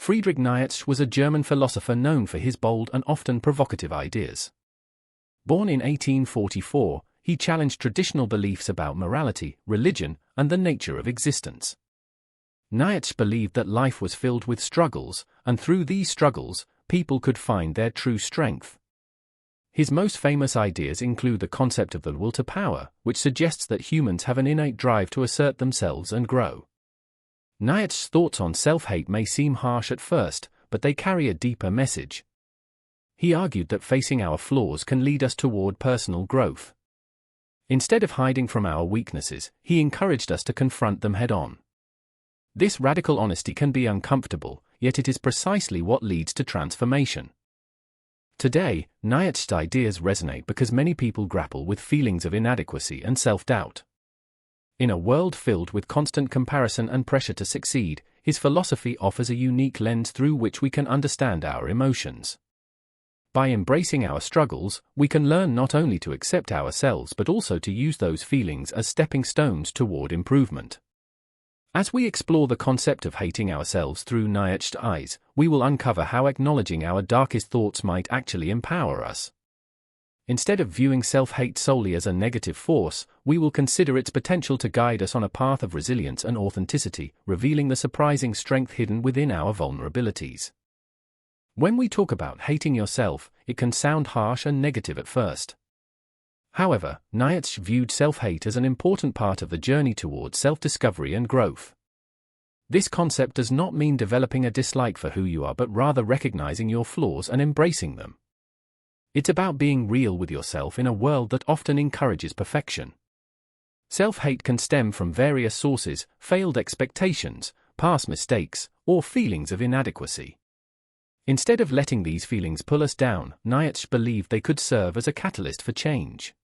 Friedrich Nietzsche was a German philosopher known for his bold and often provocative ideas. Born in 1844, he challenged traditional beliefs about morality, religion, and the nature of existence. Nietzsche believed that life was filled with struggles, and through these struggles, people could find their true strength. His most famous ideas include the concept of the will to power, which suggests that humans have an innate drive to assert themselves and grow. Nietzsche's thoughts on self-hate may seem harsh at first, but they carry a deeper message. He argued that facing our flaws can lead us toward personal growth. Instead of hiding from our weaknesses, he encouraged us to confront them head-on. This radical honesty can be uncomfortable, yet it is precisely what leads to transformation. Today, Nietzsche's ideas resonate because many people grapple with feelings of inadequacy and self-doubt. In a world filled with constant comparison and pressure to succeed, his philosophy offers a unique lens through which we can understand our emotions. By embracing our struggles, we can learn not only to accept ourselves but also to use those feelings as stepping stones toward improvement. As we explore the concept of hating ourselves through Nietzsche's eyes, we will uncover how acknowledging our darkest thoughts might actually empower us. Instead of viewing self-hate solely as a negative force, we will consider its potential to guide us on a path of resilience and authenticity, revealing the surprising strength hidden within our vulnerabilities. When we talk about hating yourself, it can sound harsh and negative at first. However, Nietzsche viewed self-hate as an important part of the journey towards self-discovery and growth. This concept does not mean developing a dislike for who you are but rather recognizing your flaws and embracing them. It's about being real with yourself in a world that often encourages perfection. Self-hate can stem from various sources: failed expectations, past mistakes, or feelings of inadequacy. Instead of letting these feelings pull us down, Nietzsche believed they could serve as a catalyst for change.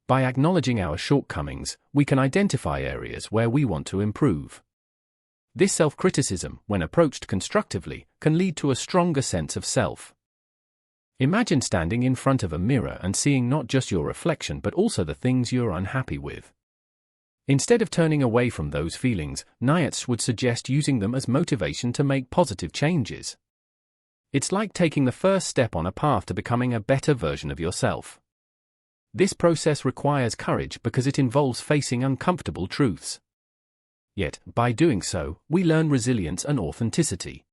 By acknowledging our shortcomings, we can identify areas where we want to improve. This self-criticism, when approached constructively, can lead to a stronger sense of self. Imagine standing in front of a mirror and seeing not just your reflection but also the things you're unhappy with. Instead of turning away from those feelings, Nietzsche would suggest using them as motivation to make positive changes. It's like taking the first step on a path to becoming a better version of yourself. This process requires courage because it involves facing uncomfortable truths. Yet, by doing so, we learn resilience and authenticity.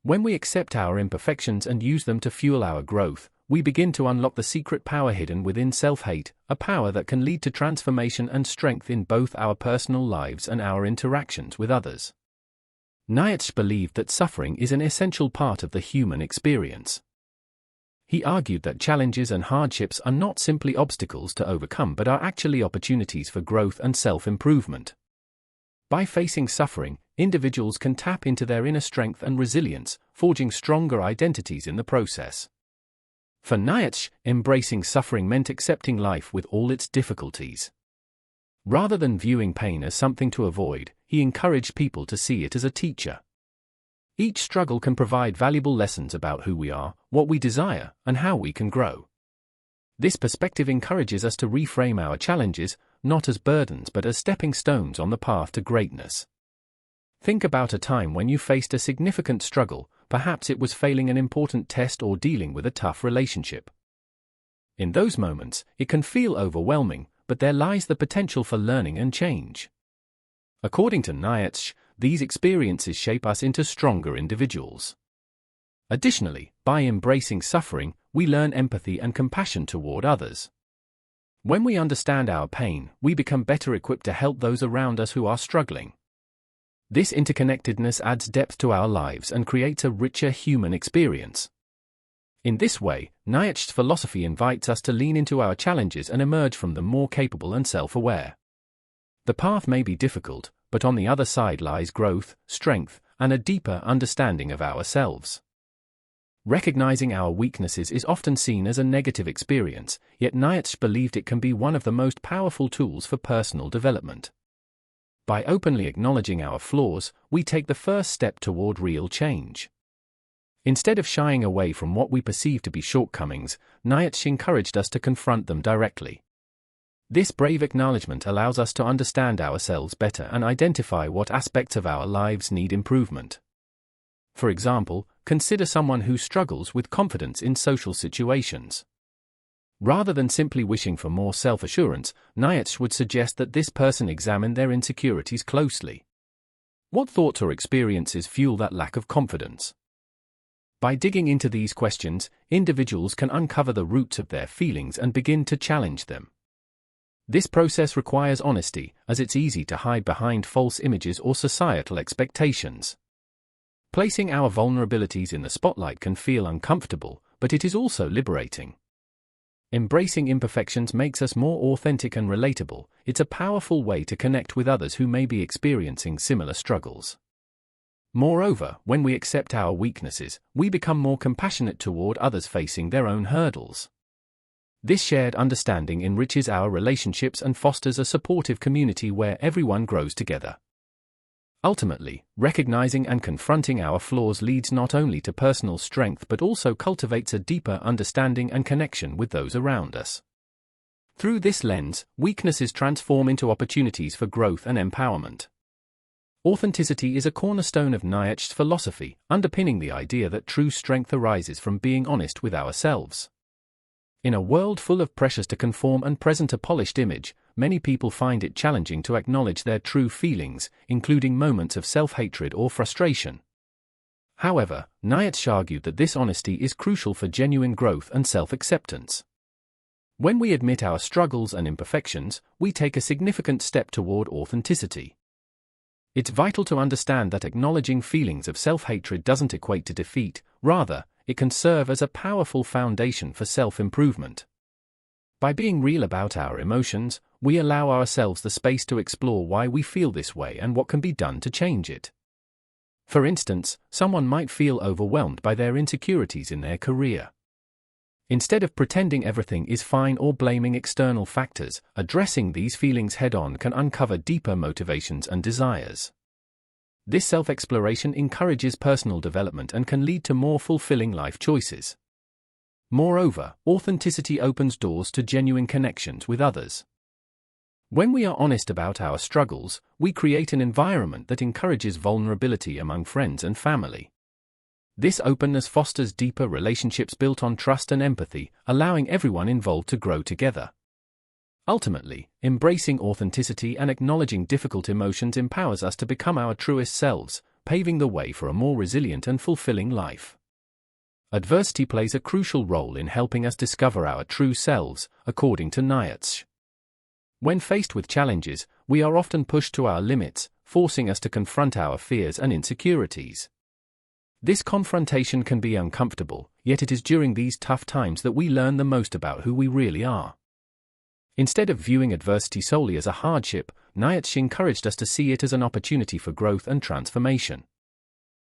When we accept our imperfections and use them to fuel our growth, we begin to unlock the secret power hidden within self-hate, a power that can lead to transformation and strength in both our personal lives and our interactions with others. Nietzsche believed that suffering is an essential part of the human experience. He argued that challenges and hardships are not simply obstacles to overcome but are actually opportunities for growth and self-improvement. By facing suffering, individuals can tap into their inner strength and resilience, forging stronger identities in the process. For Nietzsche, embracing suffering meant accepting life with all its difficulties. Rather than viewing pain as something to avoid, he encouraged people to see it as a teacher. Each struggle can provide valuable lessons about who we are, what we desire, and how we can grow. This perspective encourages us to reframe our challenges, not as burdens but as stepping stones on the path to greatness. Think about a time when you faced a significant struggle, perhaps it was failing an important test or dealing with a tough relationship. In those moments, it can feel overwhelming, but there lies the potential for learning and change. According to Nietzsche, these experiences shape us into stronger individuals. Additionally, by embracing suffering, we learn empathy and compassion toward others. When we understand our pain, we become better equipped to help those around us who are struggling. This interconnectedness adds depth to our lives and creates a richer human experience. In this way, Nietzsche's philosophy invites us to lean into our challenges and emerge from them more capable and self-aware. The path may be difficult, but on the other side lies growth, strength, and a deeper understanding of ourselves. Recognizing our weaknesses is often seen as a negative experience, yet Nietzsche believed it can be one of the most powerful tools for personal development. By openly acknowledging our flaws, we take the first step toward real change. Instead of shying away from what we perceive to be shortcomings, Nietzsche encouraged us to confront them directly. This brave acknowledgement allows us to understand ourselves better and identify what aspects of our lives need improvement. For example, consider someone who struggles with confidence in social situations. Rather than simply wishing for more self-assurance, Nietzsche would suggest that this person examine their insecurities closely. What thoughts or experiences fuel that lack of confidence? By digging into these questions, individuals can uncover the roots of their feelings and begin to challenge them. This process requires honesty, as it's easy to hide behind false images or societal expectations. Placing our vulnerabilities in the spotlight can feel uncomfortable, but it is also liberating. Embracing imperfections makes us more authentic and relatable. It's a powerful way to connect with others who may be experiencing similar struggles. Moreover, when we accept our weaknesses, we become more compassionate toward others facing their own hurdles. This shared understanding enriches our relationships and fosters a supportive community where everyone grows together. Ultimately, recognizing and confronting our flaws leads not only to personal strength but also cultivates a deeper understanding and connection with those around us. Through this lens, weaknesses transform into opportunities for growth and empowerment. Authenticity is a cornerstone of Nietzsche's philosophy, underpinning the idea that true strength arises from being honest with ourselves. In a world full of pressures to conform and present a polished image, many people find it challenging to acknowledge their true feelings, including moments of self-hatred or frustration. However, Nietzsche argued that this honesty is crucial for genuine growth and self-acceptance. When we admit our struggles and imperfections, we take a significant step toward authenticity. It's vital to understand that acknowledging feelings of self-hatred doesn't equate to defeat, rather, it can serve as a powerful foundation for self-improvement. By being real about our emotions, we allow ourselves the space to explore why we feel this way and what can be done to change it. For instance, someone might feel overwhelmed by their insecurities in their career. Instead of pretending everything is fine or blaming external factors, addressing these feelings head-on can uncover deeper motivations and desires. This self-exploration encourages personal development and can lead to more fulfilling life choices. Moreover, authenticity opens doors to genuine connections with others. When we are honest about our struggles, we create an environment that encourages vulnerability among friends and family. This openness fosters deeper relationships built on trust and empathy, allowing everyone involved to grow together. Ultimately, embracing authenticity and acknowledging difficult emotions empowers us to become our truest selves, paving the way for a more resilient and fulfilling life. Adversity plays a crucial role in helping us discover our true selves, according to Nietzsche. When faced with challenges, we are often pushed to our limits, forcing us to confront our fears and insecurities. This confrontation can be uncomfortable, yet it is during these tough times that we learn the most about who we really are. Instead of viewing adversity solely as a hardship, Nietzsche encouraged us to see it as an opportunity for growth and transformation.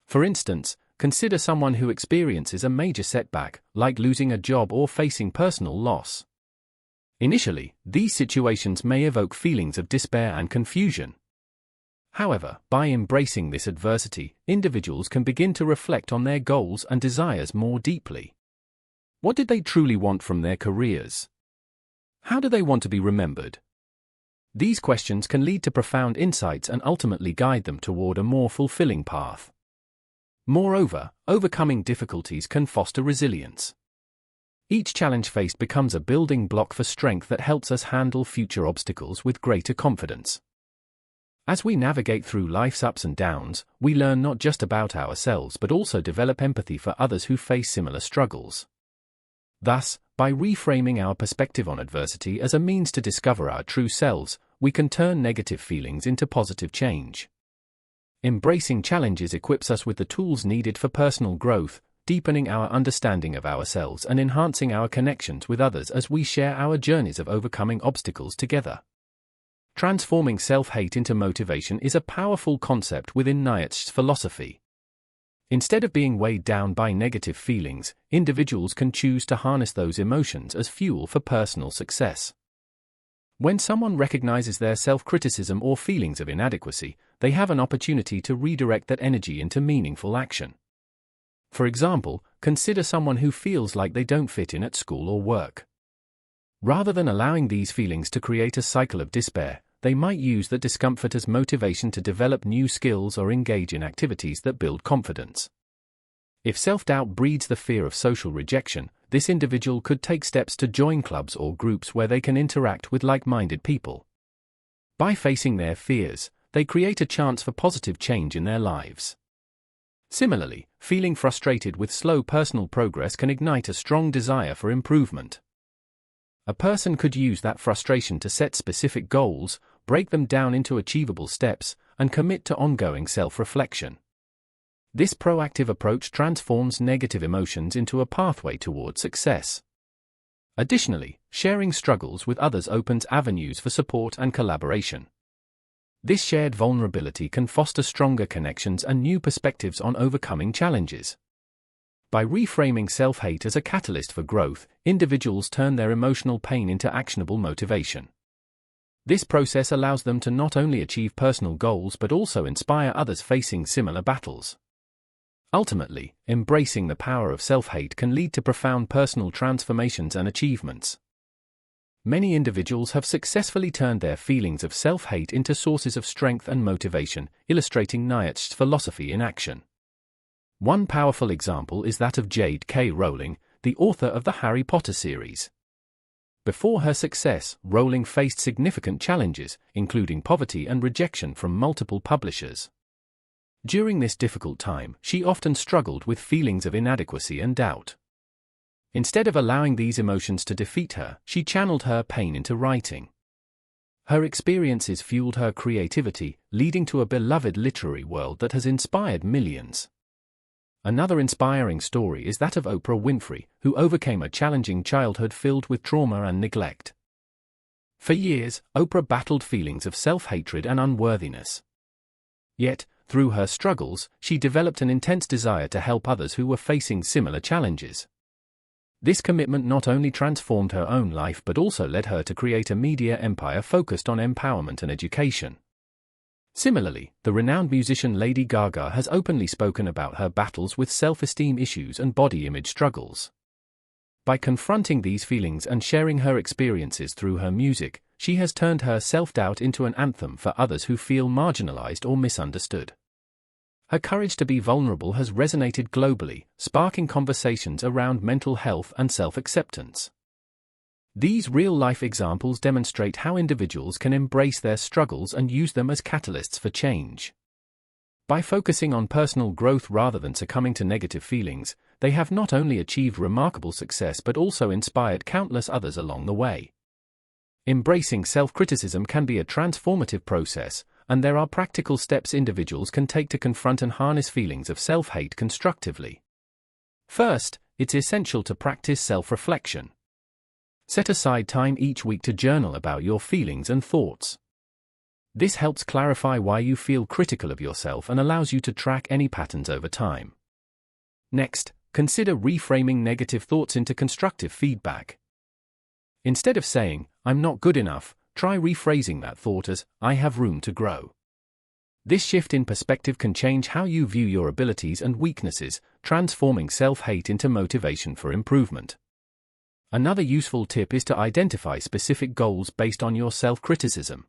For instance, consider someone who experiences a major setback, like losing a job or facing personal loss. Initially, these situations may evoke feelings of despair and confusion. However, by embracing this adversity, individuals can begin to reflect on their goals and desires more deeply. What did they truly want from their careers? How do they want to be remembered? These questions can lead to profound insights and ultimately guide them toward a more fulfilling path. Moreover, overcoming difficulties can foster resilience. Each challenge faced becomes a building block for strength that helps us handle future obstacles with greater confidence. As we navigate through life's ups and downs, we learn not just about ourselves but also develop empathy for others who face similar struggles. Thus, by reframing our perspective on adversity as a means to discover our true selves, we can turn negative feelings into positive change. Embracing challenges equips us with the tools needed for personal growth, deepening our understanding of ourselves and enhancing our connections with others as we share our journeys of overcoming obstacles together. Transforming self-hate into motivation is a powerful concept within Nietzsche's philosophy. Instead of being weighed down by negative feelings, individuals can choose to harness those emotions as fuel for personal success. When someone recognizes their self-criticism or feelings of inadequacy, they have an opportunity to redirect that energy into meaningful action. For example, consider someone who feels like they don't fit in at school or work. Rather than allowing these feelings to create a cycle of despair, they might use that discomfort as motivation to develop new skills or engage in activities that build confidence. If self-doubt breeds the fear of social rejection, this individual could take steps to join clubs or groups where they can interact with like-minded people. By facing their fears, they create a chance for positive change in their lives. Similarly, feeling frustrated with slow personal progress can ignite a strong desire for improvement. A person could use that frustration to set specific goals, break them down into achievable steps, and commit to ongoing self-reflection. This proactive approach transforms negative emotions into a pathway toward success. Additionally, sharing struggles with others opens avenues for support and collaboration. This shared vulnerability can foster stronger connections and new perspectives on overcoming challenges. By reframing self-hate as a catalyst for growth, individuals turn their emotional pain into actionable motivation. This process allows them to not only achieve personal goals but also inspire others facing similar battles. Ultimately, embracing the power of self-hate can lead to profound personal transformations and achievements. Many individuals have successfully turned their feelings of self-hate into sources of strength and motivation, illustrating Nietzsche's philosophy in action. One powerful example is that of J.K. Rowling, the author of the Harry Potter series. Before her success, Rowling faced significant challenges, including poverty and rejection from multiple publishers. During this difficult time, she often struggled with feelings of inadequacy and doubt. Instead of allowing these emotions to defeat her, she channeled her pain into writing. Her experiences fueled her creativity, leading to a beloved literary world that has inspired millions. Another inspiring story is that of Oprah Winfrey, who overcame a challenging childhood filled with trauma and neglect. For years, Oprah battled feelings of self-hatred and unworthiness. Yet, through her struggles, she developed an intense desire to help others who were facing similar challenges. This commitment not only transformed her own life but also led her to create a media empire focused on empowerment and education. Similarly, the renowned musician Lady Gaga has openly spoken about her battles with self-esteem issues and body image struggles. By confronting these feelings and sharing her experiences through her music, she has turned her self-doubt into an anthem for others who feel marginalized or misunderstood. Her courage to be vulnerable has resonated globally, sparking conversations around mental health and self-acceptance. These real-life examples demonstrate how individuals can embrace their struggles and use them as catalysts for change. By focusing on personal growth rather than succumbing to negative feelings, they have not only achieved remarkable success but also inspired countless others along the way. Embracing self-criticism can be a transformative process, and there are practical steps individuals can take to confront and harness feelings of self-hate constructively. First, it's essential to practice self-reflection. Set aside time each week to journal about your feelings and thoughts. This helps clarify why you feel critical of yourself and allows you to track any patterns over time. Next, consider reframing negative thoughts into constructive feedback. Instead of saying, "I'm not good enough," try rephrasing that thought as, "I have room to grow." This shift in perspective can change how you view your abilities and weaknesses, transforming self-hate into motivation for improvement. Another useful tip is to identify specific goals based on your self-criticism.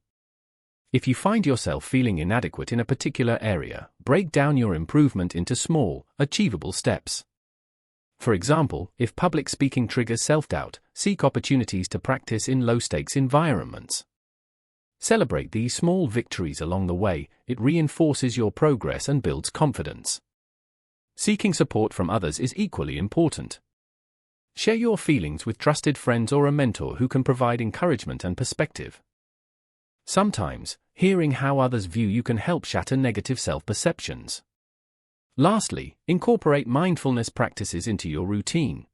If you find yourself feeling inadequate in a particular area, break down your improvement into small, achievable steps. For example, if public speaking triggers self-doubt, seek opportunities to practice in low-stakes environments. Celebrate these small victories along the way. It reinforces your progress and builds confidence. Seeking support from others is equally important. Share your feelings with trusted friends or a mentor who can provide encouragement and perspective. Sometimes, hearing how others view you can help shatter negative self-perceptions. Lastly, incorporate mindfulness practices into your routine.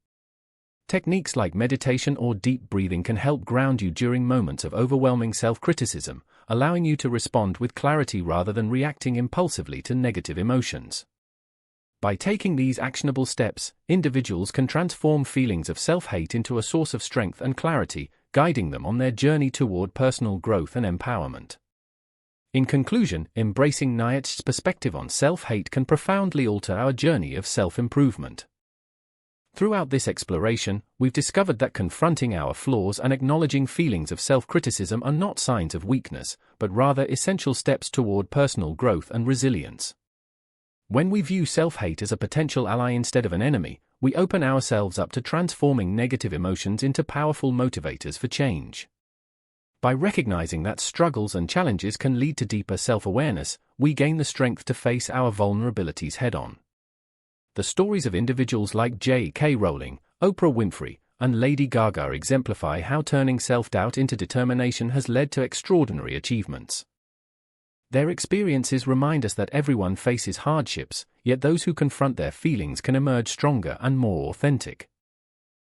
Techniques like meditation or deep breathing can help ground you during moments of overwhelming self-criticism, allowing you to respond with clarity rather than reacting impulsively to negative emotions. By taking these actionable steps, individuals can transform feelings of self-hate into a source of strength and clarity, guiding them on their journey toward personal growth and empowerment. In conclusion, embracing Nietzsche's perspective on self-hate can profoundly alter our journey of self-improvement. Throughout this exploration, we've discovered that confronting our flaws and acknowledging feelings of self-criticism are not signs of weakness, but rather essential steps toward personal growth and resilience. When we view self-hate as a potential ally instead of an enemy, we open ourselves up to transforming negative emotions into powerful motivators for change. By recognizing that struggles and challenges can lead to deeper self-awareness, we gain the strength to face our vulnerabilities head-on. The stories of individuals like J.K. Rowling, Oprah Winfrey, and Lady Gaga exemplify how turning self-doubt into determination has led to extraordinary achievements. Their experiences remind us that everyone faces hardships, yet those who confront their feelings can emerge stronger and more authentic.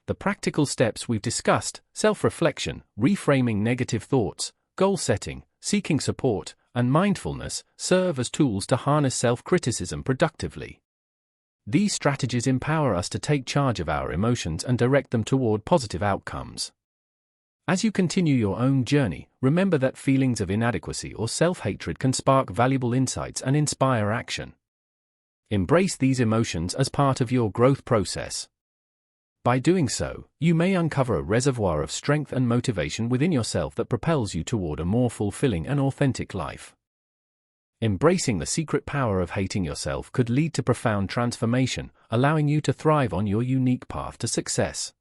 The practical steps we've discussed, self-reflection, reframing negative thoughts, goal setting, seeking support, and mindfulness, serve as tools to harness self-criticism productively. These strategies empower us to take charge of our emotions and direct them toward positive outcomes. As you continue your own journey, remember that feelings of inadequacy or self-hatred can spark valuable insights and inspire action. Embrace these emotions as part of your growth process. By doing so, you may uncover a reservoir of strength and motivation within yourself that propels you toward a more fulfilling and authentic life. Embracing the secret power of hating yourself could lead to profound transformation, allowing you to thrive on your unique path to success.